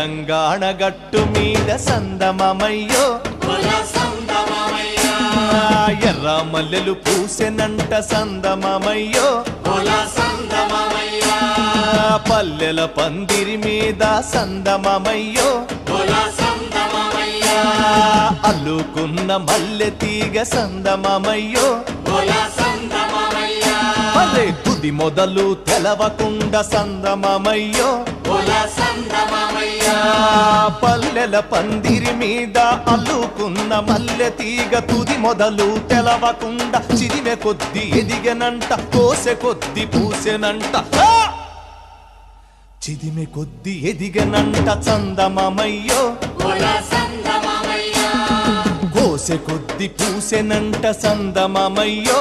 తెలంగాణ గట్టు మీద సందమమయ్యో ఎర్ర మల్లెలు పూసెనంట సందమమయ్యో పల్లెల పందిరి మీద సందమమయ్యో అల్లుకున్న మల్లె తీగ సందమమయ్యో అరే తుది మొదలు తెలవకుండా సందమమయ్యో పల్లెల పందిరి మీద అల్లుకున్న మల్లె తీగ తుది మొదలు తెలవకుండా చిరిమె కొద్ది ఎదిగనంట కోసె కొద్ది పూసెనంట చిదిమె కొద్ది ఎదిగనంట చందమమయ్యో కోసె కొద్ది పూసెనంట సందమమయ్యో